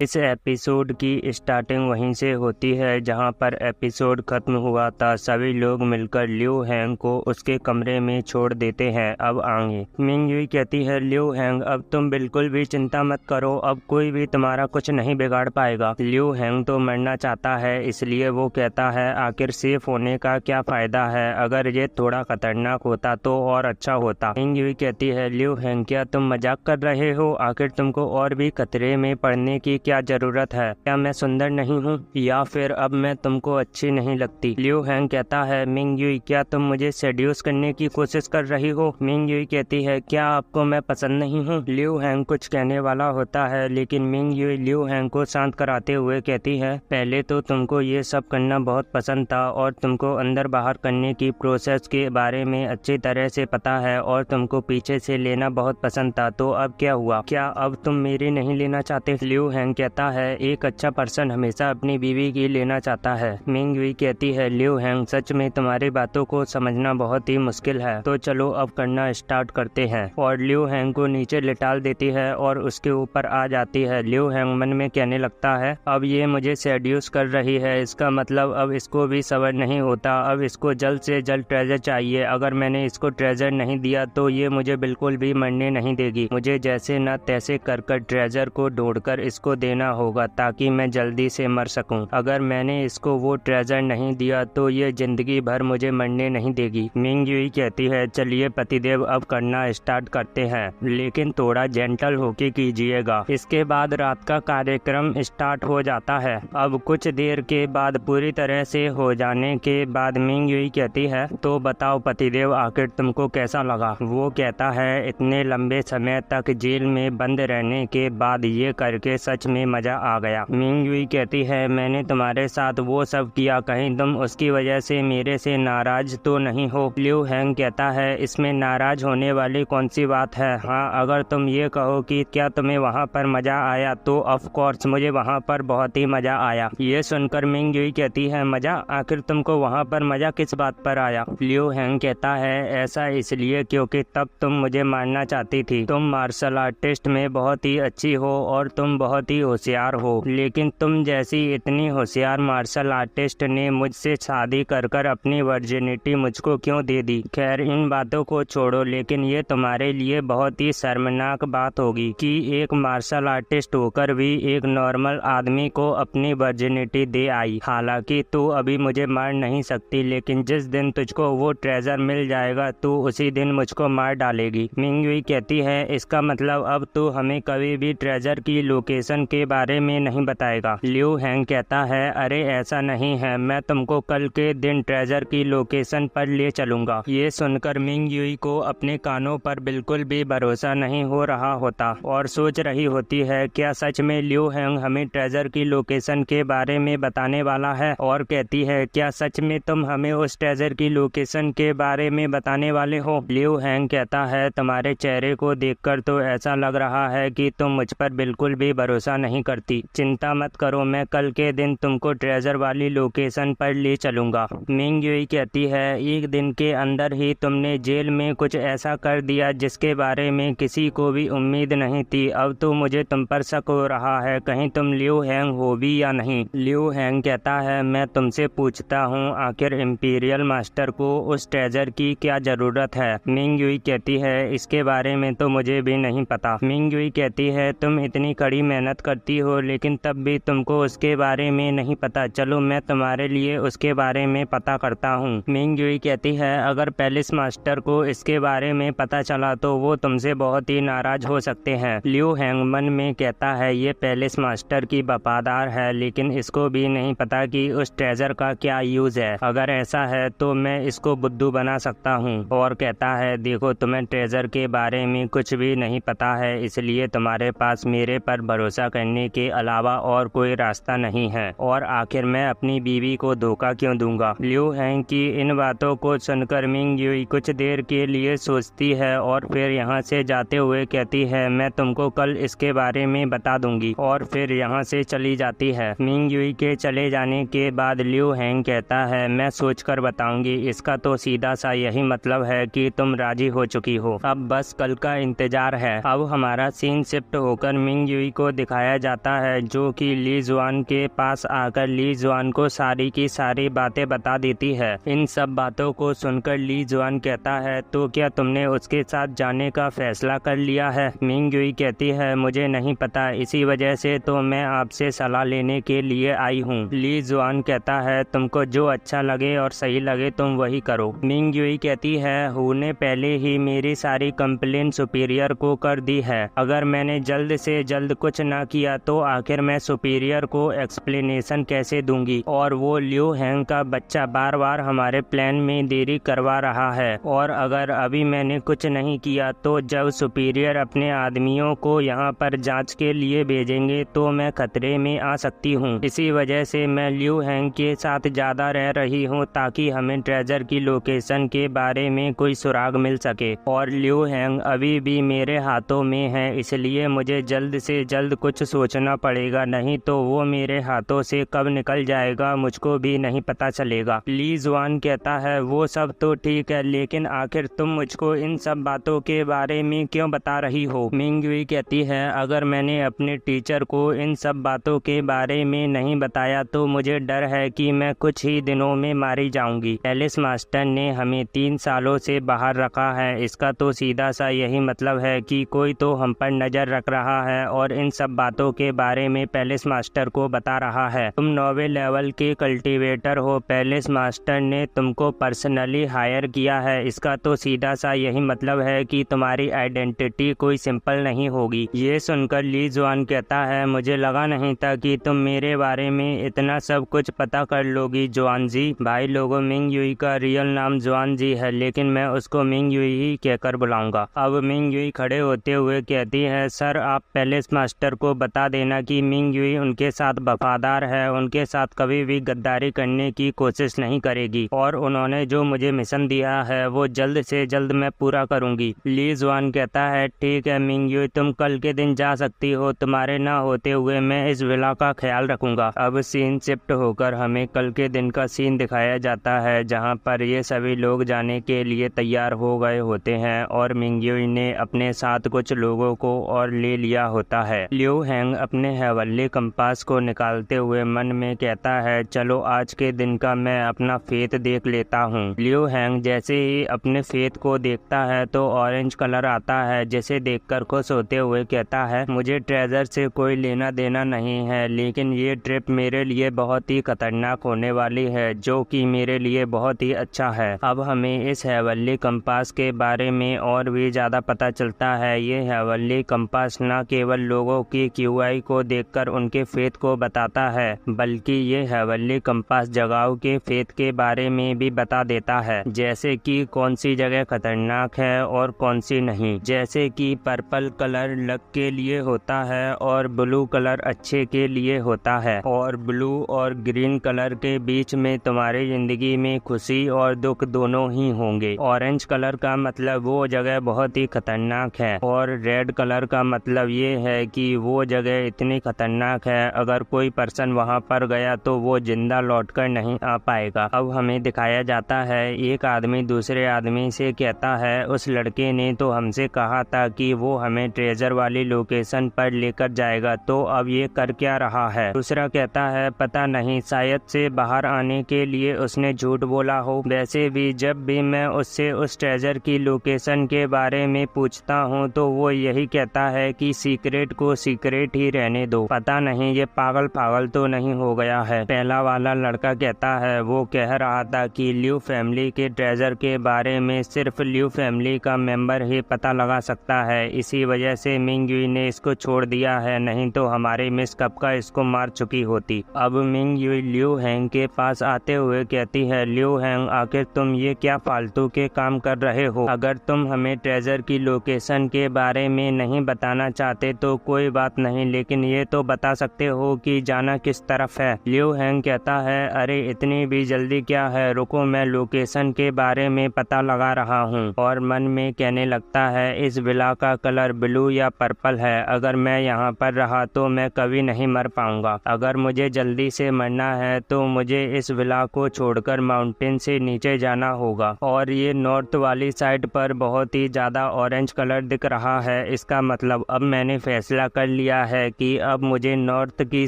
इस एपिसोड की स्टार्टिंग वहीं से होती है जहां पर एपिसोड खत्म हुआ था। सभी लोग मिलकर लिू हैंग को उसके कमरे में छोड़ देते हैं। अब आगे मिंग युई कहती है, लिू हैंग अब तुम बिल्कुल भी चिंता मत करो, अब कोई भी तुम्हारा कुछ नहीं बिगाड़ पाएगा। लिू हैंग तो मरना चाहता है, इसलिए वो कहता है आखिर सेफ होने का क्या फायदा है, अगर ये थोड़ा खतरनाक होता तो और अच्छा होता। मिंग युई कहती है, लिू हैंग क्या तुम मजाक कर रहे हो, आखिर तुमको और भी खतरे में पड़ने की क्या जरूरत है, क्या मैं सुंदर नहीं हूँ या फिर अब मैं तुमको अच्छी नहीं लगती। लिू हैंग कहता है, मिंग युई क्या तुम मुझे सेड्यूस करने की कोशिश कर रही हो। मिंग युई कहती है, क्या आपको मैं पसंद नहीं हूँ। लिू हैंग कुछ कहने वाला होता है लेकिन मिंग युई लिू हैंग को शांत कराते हुए कहती है, पहले तो तुमको ये सब करना बहुत पसंद था और तुमको अंदर बाहर करने की प्रोसेस के बारे में अच्छी तरह से पता है और तुमको पीछे से लेना बहुत पसंद था, तो अब क्या हुआ, क्या अब तुम मेरी नहीं लेना चाहते। लिू हैंग कहता है, एक अच्छा पर्सन हमेशा अपनी बीवी की लेना चाहता है। मिंग युई कहती है, लिू हैंग सच में तुम्हारी बातों को समझना बहुत ही मुश्किल है, तो चलो अब करना स्टार्ट करते हैं। और लिू हैंग को नीचे लिटाल देती है और उसके ऊपर आ जाती है। लिू हैंग मन में कहने लगता है, अब ये मुझे सेड्यूस कर रही है, इसका मतलब अब इसको भी सब्र नहीं होता, अब इसको जल्द से जल्द ट्रेजर चाहिए, अगर मैंने इसको ट्रेजर नहीं दिया तो ये मुझे बिल्कुल भी मरने नहीं देगी, मुझे जैसे न तैसे कर ट्रेजर को ढूंढकर इसको देना होगा ताकि मैं जल्दी से मर सकूं। अगर मैंने इसको वो ट्रेजर नहीं दिया तो ये जिंदगी भर मुझे मरने नहीं देगी। मिंग युई कहती है, चलिए पतिदेव अब करना स्टार्ट करते हैं, लेकिन थोड़ा जेंटल होके कीजिएगा। इसके बाद रात का कार्यक्रम स्टार्ट हो जाता है। अब कुछ देर के बाद पूरी तरह से हो जाने के बाद मिंग युई कहती है, तो बताओ पतिदेव आखिर तुमको कैसा लगा। वो कहता है, इतने लंबे समय तक जेल में बंद रहने के बाद ये करके सच में मजा आ गया। मिंग युई कहती है, मैंने तुम्हारे साथ वो सब किया, कहीं तुम उसकी वजह से मेरे से नाराज तो नहीं हो। लिू हैंग कहता है, इसमें नाराज होने वाली कौन सी बात है। हाँ, अगर तुम ये कहो कि क्या तुम्हें वहाँ पर मजा आया तो ऑफ कोर्स मुझे वहाँ पर बहुत ही मजा आया। ये सुनकर मिंग युई कहती है, मजा, आखिर तुमको वहाँ पर मजा किस बात पर आया। लिू हैंग कहता है, ऐसा इसलिए क्योंकि तब तुम मुझे मारना चाहती थी। तुम मार्शल आर्टिस्ट में बहुत ही अच्छी हो और तुम बहुत ही होशियार हो, लेकिन तुम जैसी इतनी होशियार मार्शल आर्टिस्ट ने मुझसे शादी कर अपनी वर्जिनिटी मुझको क्यों दे दी। खैर इन बातों को छोड़ो, लेकिन ये तुम्हारे लिए बहुत ही शर्मनाक बात होगी कि एक मार्शल आर्टिस्ट होकर भी एक नॉर्मल आदमी को अपनी वर्जिनिटी दे आई। हालांकि तू अभी मुझे मार नहीं सकती, लेकिन जिस दिन तुझको वो ट्रेजर मिल जाएगा तू उसी दिन मुझको मार डालेगी। मिंग युई कहती है, इसका मतलब अब तू हमें कभी भी ट्रेजर की लोकेशन के बारे में नहीं बताएगा। लिू हैंग कहता है, अरे ऐसा नहीं है, मैं तुमको कल के दिन ट्रेजर की लोकेशन पर ले चलूंगा। ये सुनकर मिंग युई को अपने कानों पर बिल्कुल भी भरोसा नहीं हो रहा होता और सोच रही होती है, क्या सच में लिू हैंग हमें ट्रेजर की लोकेशन के बारे में बताने वाला है। और कहती है, क्या सच में तुम हमें उस ट्रेजर की लोकेशन के बारे में बताने वाले हो। लिू हैंग कहता है, तुम्हारे चेहरे को देखकर तो ऐसा लग रहा है कि तुम मुझ पर बिल्कुल भी भरोसा नहीं करती। चिंता मत करो, मैं कल के दिन तुमको ट्रेजर वाली लोकेशन पर ले चलूंगा। मिंग युई कहती है, एक दिन के अंदर ही तुमने जेल में कुछ ऐसा कर दिया जिसके बारे में किसी को भी उम्मीद नहीं थी। अब तो मुझे तुम पर शक हो रहा है, कहीं तुम लिू हैंग हो भी या नहीं। लिू हैंग कहता है, मैं तुमसे पूछता हूँ, आखिर इंपीरियल मास्टर को उस ट्रेजर की क्या जरूरत है। मिंग युई कहती है, इसके बारे में तो मुझे भी नहीं पता। मिंग युई कहती है, तुम इतनी कड़ी मेहनत करती हो लेकिन तब भी तुमको उसके बारे में नहीं पता, चलो मैं तुम्हारे लिए उसके बारे में पता करता हूँ। मिंग युई कहती है, अगर पैलेस मास्टर को इसके बारे में पता चला तो वो तुमसे बहुत ही नाराज हो सकते हैं। लिू हैंग मन में कहता है, ये पैलेस मास्टर की वफादार है लेकिन इसको भी नहीं पता कि उस ट्रेजर का क्या यूज है, अगर ऐसा है तो मैं इसको बुद्धू बना सकता हूँ। और कहता है, देखो तुम्हें ट्रेजर के बारे में कुछ भी नहीं पता है, इसलिए तुम्हारे पास मेरे पर भरोसा करने के अलावा और कोई रास्ता नहीं है, और आखिर मैं अपनी बीवी को धोखा क्यों दूंगा। लिू हैंग की इन बातों को सुनकर मिंग युई कुछ देर के लिए सोचती है और फिर यहाँ से जाते हुए कहती है, मैं तुमको कल इसके बारे में बता दूंगी, और फिर यहाँ से चली जाती है। मिंग युई के चले जाने के बाद लिू हैंग कहता है, मैं सोचकर बताऊंगी, इसका तो सीधा सा यही मतलब है कि तुम राजी हो चुकी हो, अब बस कल का इंतजार है। अब हमारा सीन शिफ्ट होकर मिंग युई को दिखाया दिखाया जाता है, जो कि ली जुआन के पास आकर ली जुआन को सारी की सारी बातें बता देती है। इन सब बातों को सुनकर ली जुआन कहता है, तो क्या तुमने उसके साथ जाने का फैसला कर लिया है? मिंग युई कहती है, मुझे नहीं पता, इसी वजह से तो मैं आपसे सलाह लेने के लिए आई हूँ। ली जुआन कहता है, तुमको जो अच्छा लगे और सही लगे तुम वही करो। मिंग युई कहती है, हु ने पहले ही मेरी सारी कंप्लेन सुपीरियर को कर दी है। अगर मैंने जल्द से जल्द कुछ ना किया तो आखिर मैं सुपीरियर को एक्सप्लेनेशन कैसे दूंगी? और वो लियो हैंग का बच्चा बार बार हमारे प्लान में देरी करवा रहा है, और अगर अभी मैंने कुछ नहीं किया तो जब सुपीरियर अपने आदमियों को यहाँ पर जांच के लिए भेजेंगे तो मैं खतरे में आ सकती हूँ। इसी वजह से मैं लियो हैंग के साथ ज्यादा रह रही हूँ ताकि हमें ट्रेजर की लोकेशन के बारे में कोई सुराग मिल सके। और लियो हैंग अभी भी मेरे हाथों में है, इसलिए मुझे जल्द से जल्द कुछ सोचना पड़ेगा, नहीं तो वो मेरे हाथों से कब निकल जाएगा मुझको भी नहीं पता चलेगा। ली जुआन कहता है, वो सब तो ठीक है, लेकिन आखिर तुम मुझको इन सब बातों के बारे में क्यों बता रही हो? मिंग युई कहती है, अगर मैंने अपने टीचर को इन सब बातों के बारे में नहीं बताया तो मुझे डर है कि मैं कुछ ही दिनों में मारी जाऊंगी। पैलेस मास्टर ने हमें 3 सालों से बाहर रखा है, इसका तो सीधा सा यही मतलब है कि कोई तो हम पर नजर रख रहा है और इन सब बातों के बारे में पैलेस मास्टर को बता रहा है। तुम 9वें लेवल के कल्टीवेटर हो, पैलेस मास्टर ने तुमको पर्सनली हायर किया है, इसका तो सीधा सा यही मतलब है कि तुम्हारी आइडेंटिटी कोई सिंपल नहीं होगी। ये सुनकर ली जुआन कहता है, मुझे लगा नहीं था कि तुम मेरे बारे में इतना सब कुछ पता कर लोगी जुआन जी। भाई लोगों, मिंग युई का रियल नाम जुआन जी है, लेकिन मैं उसको मिंग युई ही कहकर बुलाऊंगा। अब मिंग युई खड़े होते हुए कहती है, सर आप पैलेस मास्टर को बता देना कि मिंग युई उनके साथ वफादार है, उनके साथ कभी भी गद्दारी करने की कोशिश नहीं करेगी, और उन्होंने जो मुझे मिशन दिया है वो जल्द से जल्द मैं पूरा करूंगी। ली जुआन कहता है, ठीक है मिंग युई, तुम कल के दिन जा सकती हो, तुम्हारे ना होते हुए मैं इस विला का ख्याल रखूंगा। अब सीन शिफ्ट होकर हमें कल के दिन का सीन दिखाया जाता है, जहां पर ये सभी लोग जाने के लिए तैयार हो गए होते हैं और मिंग युई ने अपने साथ कुछ लोगों को और ले लिया होता है। लियो हैंग अपने हैवल्ली कंपास को निकालते हुए मन में कहता है, चलो आज के दिन का मैं अपना फेत देख लेता हूँ। लियो हैंग जैसे ही अपने फेत को देखता है तो ऑरेंज कलर आता है, जिसे देखकर खुश होते हुए कहता है, मुझे ट्रेजर से कोई लेना देना नहीं है, लेकिन ये ट्रिप मेरे लिए बहुत ही खतरनाक होने वाली है, जो कि मेरे लिए बहुत ही अच्छा है। अब हमें इस हैवल्ली कंपास के बारे में और भी ज्यादा पता चलता है। ये हैवल्ली कंपास न केवल लोगों की क्यूआई को देखकर उनके फेथ को बताता है, बल्कि ये हैवल्ली कंपास जगहों के फेथ के बारे में भी बता देता है, जैसे कि कौन सी जगह खतरनाक है और कौन सी नहीं। जैसे कि पर्पल कलर लक के लिए होता है और ब्लू कलर अच्छे के लिए होता है, और ब्लू और ग्रीन कलर के बीच में तुम्हारी जिंदगी में खुशी और दुख दोनों ही होंगे। ऑरेंज कलर का मतलब वो जगह बहुत ही खतरनाक है, और रेड कलर का मतलब ये है कि वो जगह इतनी खतरनाक है अगर कोई पर्सन वहां पर गया तो वो जिंदा लौटकर नहीं आ पाएगा। अब हमें दिखाया जाता है, एक आदमी दूसरे आदमी से कहता है, उस लड़के ने तो हमसे कहा था कि वो हमें ट्रेजर वाली लोकेशन पर लेकर जाएगा, तो अब ये कर क्या रहा है? दूसरा कहता है, पता नहीं, शायद से बाहर आने के लिए उसने झूठ बोला हो। वैसे भी जब भी मैं उससे उस ट्रेजर की लोकेशन के बारे में पूछता हूँ तो वो यही कहता है कि सीक्रेट को सीक्रेट ही रहने दो। पता नहीं ये पागल तो नहीं हो गया है। पहला वाला लड़का कहता है, वो कह रहा था कि लियो फैमिली के ट्रेजर के बारे में सिर्फ लियो फैमिली का मेंबर ही पता लगा सकता है, इसी वजह से मिंग युई ने इसको छोड़ दिया है, नहीं तो हमारी मिस कब का इसको मार चुकी होती। अब मिंग युई लियो हैंग के पास आते हुए कहती है, लियो हैंग आखिर तुम ये क्या फालतू के काम कर रहे हो? अगर तुम हमें ट्रेजर की लोकेशन के बारे में नहीं बताना चाहते तो कोई बात नहीं, लेकिन ये तो बता सकते हो कि जाना किस तरफ है। लियो हैंग कहता है, अरे इतनी भी जल्दी क्या है, रुको मैं लोकेशन के बारे में पता लगा रहा हूँ। और मन में कहने लगता है, इस विला का कलर ब्लू या पर्पल है, अगर मैं यहाँ पर रहा तो मैं कभी नहीं मर पाऊंगा। अगर मुझे जल्दी से मरना है तो मुझे इस विला को छोड़कर माउंटेन से नीचे जाना होगा। और ये नॉर्थ वाली साइड पर बहुत ही ज्यादा ऑरेंज कलर दिख रहा है, इसका मतलब अब मैंने फैसला कर लिया लिया है कि अब मुझे नॉर्थ की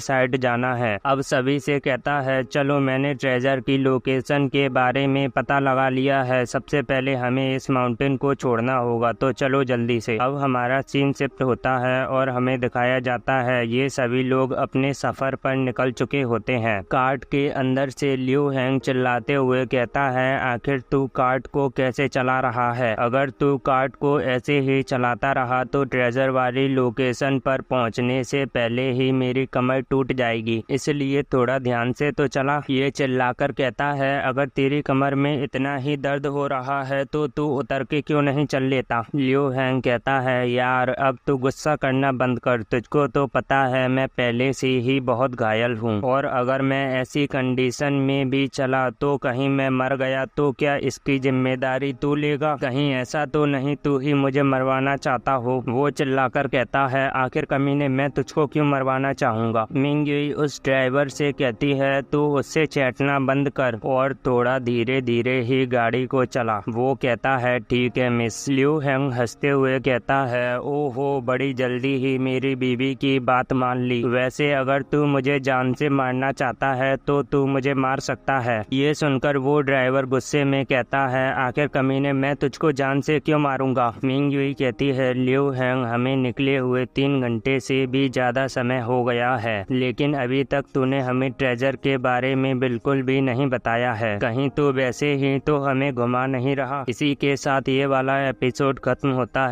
साइड जाना है। अब सभी से कहता है चलो मैंने ट्रेजर की लोकेशन के बारे में पता लगा लिया है, सबसे पहले हमें इस माउंटेन को छोड़ना होगा, तो चलो जल्दी से। अब हमारा सीन शिफ्ट होता है और हमें दिखाया जाता है ये सभी लोग अपने सफर पर निकल चुके होते हैं। कार्ट के अंदर से लियो हैंग चिल्लाते हुए कहता है आखिर तू कार्ट को कैसे चला रहा है? अगर तू कार्ट को ऐसे ही चलाता रहा तो ट्रेजर वाली लोकेशन पर पहुंचने से पहले ही मेरी कमर टूट जाएगी, इसलिए थोड़ा ध्यान से तो चला। ये चिल्लाकर कहता है अगर तेरी कमर में इतना ही दर्द हो रहा है तो तू उतर के क्यों नहीं चल लेता? लियो हैंग कहता है यार अब तू गुस्सा करना बंद कर, तुझको तो पता है मैं पहले से ही बहुत घायल हूँ, और अगर मैं ऐसी कंडीशन में भी चला तो कहीं मैं मर गया तो क्या इसकी जिम्मेदारी तू लेगा? कहीं ऐसा तो नहीं तू ही मुझे मरवाना चाहता हो? वो चिल्लाकर कहता है आखिर कमीने मैं तुझको क्यों मरवाना चाहूंगा? मिंग युई उस ड्राइवर से कहती है तू उससे चैटना बंद कर और थोड़ा धीरे धीरे ही गाड़ी को चला। वो कहता है ठीक है मिस। लियो हैंग हंसते हुए कहता है ओहो बड़ी जल्दी ही मेरी बीवी की बात मान ली, वैसे अगर तू मुझे जान से मारना चाहता है तो तू मुझे मार सकता है। ये सुनकर वो ड्राइवर गुस्से में कहता है आखिर कमीने मैं तुझको जान से क्यों मारूंगा? मिंग युई कहती है लियो हैंग हमें निकले हुए 3 घंटे से भी ज्यादा समय हो गया है, लेकिन अभी तक तूने हमें ट्रेजर के बारे में बिल्कुल भी नहीं बताया है, कहीं तो वैसे ही तो हमें घुमा नहीं रहा। इसी के साथ ये वाला एपिसोड खत्म होता है।